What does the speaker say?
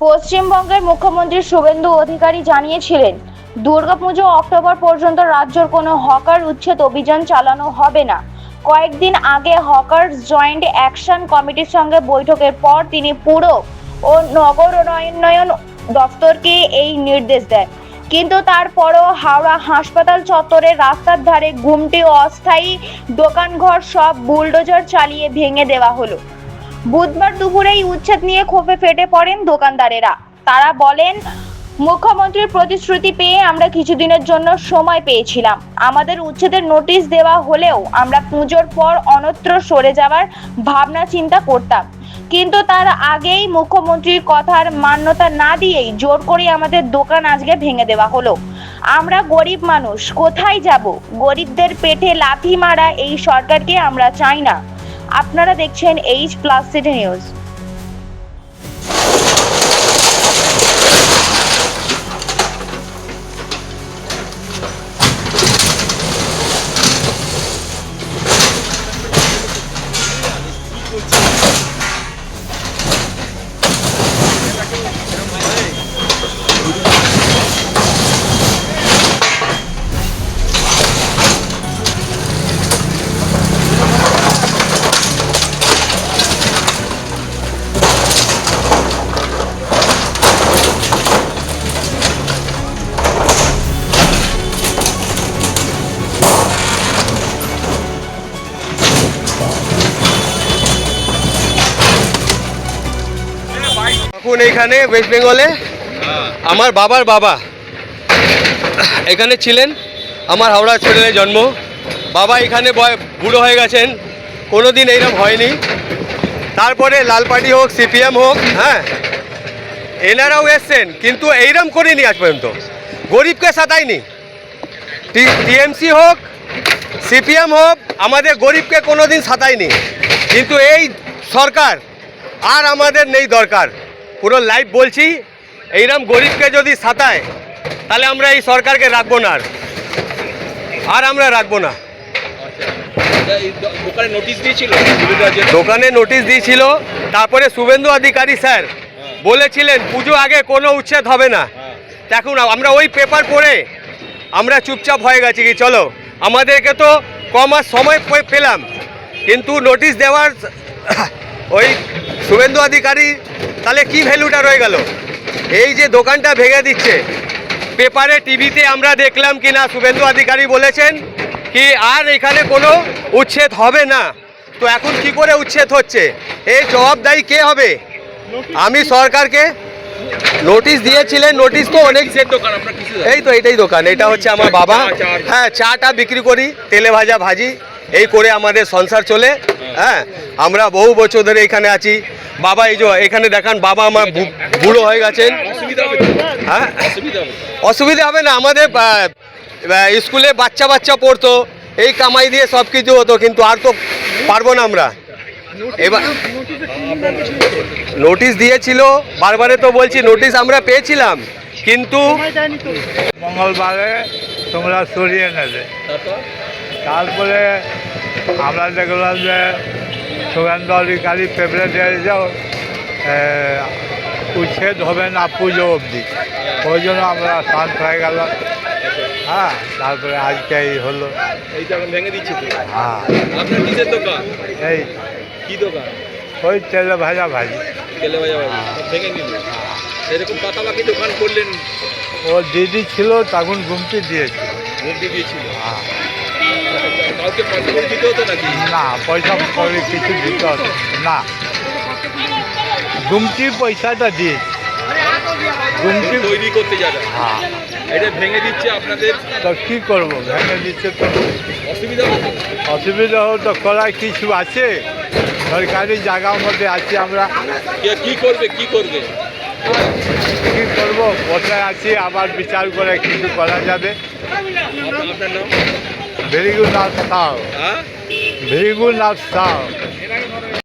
পশ্চিমবঙ্গের মুখ্যমন্ত্রী শুভেন্দু অধিকারী জানিয়েছিলেন, দুর্গাপুজো অক্টোবর পর্যন্ত রাজ্যের কোনো হকার উচ্ছেদ অভিযান চালানো হবে না। কয়েকদিন আগে হকার্স জয়েন্ট অ্যাকশন কমিটির সঙ্গে বৈঠকের পর তিনি পুর ও নগর উন্নয়ন দফতরকে এই নির্দেশ দেন। কিন্তু তারপরও হাওড়া হাসপাতাল চত্বরের রাস্তার ধারে গুমটি ও অস্থায়ী দোকানঘর সব বুলডোজার চালিয়ে ভেঙে দেওয়া হলো। বুধবার দুপুরে এই উচ্ছেদ নিয়ে ক্ষোভে ফেটে পড়েন দোকানদারেরা। তারা বলেন, মুখ্যমন্ত্রীর প্রতিশ্রুতি পেয়ে আমরা কিছুদিনের জন্য সময় পেয়েছিলাম। আমাদের উচ্ছেদের নোটিশ দেওয়া হলেও আমরা পুজোর পর অন্যত্র সরে যাওয়ার ভাবনা চিন্তা করতাম, কিন্তু তার আগেই মুখ্যমন্ত্রীর কথার মান্যতা না দিয়েই জোর করে আমাদের দোকান আজকে ভেঙে দেওয়া হলো। আমরা গরিব মানুষ, কোথায় যাব? গরিবদের পেটে লাথি মারা এই সরকারকে আমরা চাই না। আপনারা দেখছেন H+ সিটি নিউজ। এখন এখানে ওয়েস্ট বেঙ্গলে আমার বাবার বাবা এখানে ছিলেন। আমার হাওড়া ছেলে জন্ম। বাবা এখানে বুড়ো হয়ে গেছেন, কোনো দিন এইরকম হয়নি। তারপরে লাল পার্টি হোক, সিপিএম হোক, হ্যাঁ, এনারাও এসছেন, কিন্তু এইরকম করিনি আজ পর্যন্ত। গরিবকে সাতায়নি। টিএমসি হোক, সিপিএম হোক, আমাদের গরিবকে কোনো দিন সাতায়নি। কিন্তু এই সরকার আর আমাদের নেই দরকার। পুরো লাইভ বলছি, এইরকম গরিবকে যদি সাতায় তাহলে আমরা এই সরকারকে রাখবো না, আর আমরা রাখবো না। দোকানে নোটিশ দিয়েছিল। তারপরে শুভেন্দু অধিকারী স্যার বলেছিলেন পুজো আগে কোনো উচ্ছেদ হবে না। দেখুন, আমরা ওই পেপার পড়ে আমরা চুপচাপ হয়ে গেছি কি চলো, আমাদেরকে তো কমাস সময় পেলাম, কিন্তু নোটিশ দেওয়ার ওই শুভেন্দু অধিকারী তাহলে কি ভ্যালুটা রয়ে গেল? এই যে দোকানটা ভেঙে দিচ্ছে, পেপারে টিভিতে আমরা দেখলাম কি না শুভেন্দু অধিকারী বলেছেন কি আর এখানে কোনো উচ্ছেদ হবে না। তো এখন কি করে উচ্ছেদ হচ্ছে? এই জবাবদায়ী কে হবে? আমি সরকারকে নোটিশ দিয়েছিলেন। নোটিশ তো অনেক, এই তো এটাই দোকান, এটা হচ্ছে আমার বাবা। হ্যাঁ, চাটা বিক্রি করি, তেলে ভাজা ভাজি, এই করে আমাদের সংসার চলে। হ্যাঁ, আমরা বহু বছর ধরে এখানে আছি। বাবা এই যে এখানে দেখান, বাবা আমার বুড়ো হয়ে গেছেন। হ্যাঁ, অসুবিধা হবে না। আমাদের স্কুলে বাচ্চা পড়তো, এই কামাই দিয়ে সব কিছু হতো, কিন্তু আর তো পারবো না আমরা। এবার নোটিশ দিয়েছিল, বারবারে তো বলছি নোটিশ আমরা পেয়েছিলাম, কিন্তু মঙ্গলবারে তোমরা সরিয়ে নেবে। তারপরে আমরা দেখলাম যে শুভেন্দু অধিকারী ফেব্রুয়ারি যাও উচ্ছেদ হবে না পুজো অবধি, ওই জন্য আমরা শান্ত হয়ে গেল। হ্যাঁ, তারপরে আজকে এই হলো। এই দোকান ভেঙে দিচ্ছে তো। হ্যাঁ, আপনার কিসের দোকান? এই কি দোকান? ওই তেলে ভাজা ভাজি। তেলে ভাজা ভাজি ভেঙে দিল। এরকম পাতাবাকি দোকান করলেন? ও দিদি ছিল তখন গুমটি দিয়েছিল। গুমটি দিয়েছিল? হ্যাঁ। কাউকে পয়সা করে দিতে হতো নাকি? না, পয়সা করে কিছু দিতে হতো না, গুমটির পয়সাটা দিয়েছি। গুমটি তৈরি করতে যাবে। হ্যাঁ, এটা ভেঙে দিচ্ছে আপনাদের, তো কী করবো? ভেঙে দিচ্ছে তো অসুবিধা হতো? অসুবিধা হলো তো, করার কিছু আছে? সরকারি জায়গার মধ্যে আছি আমরা, কি করবে? কি করবে? কী করবো? বসায় আছি, আবার বিচার করে কিছু করা যাবে। আপনার নাম? Very good Nath Sau. হ্যাঁ, ভেরি গুড নাথ সাউ।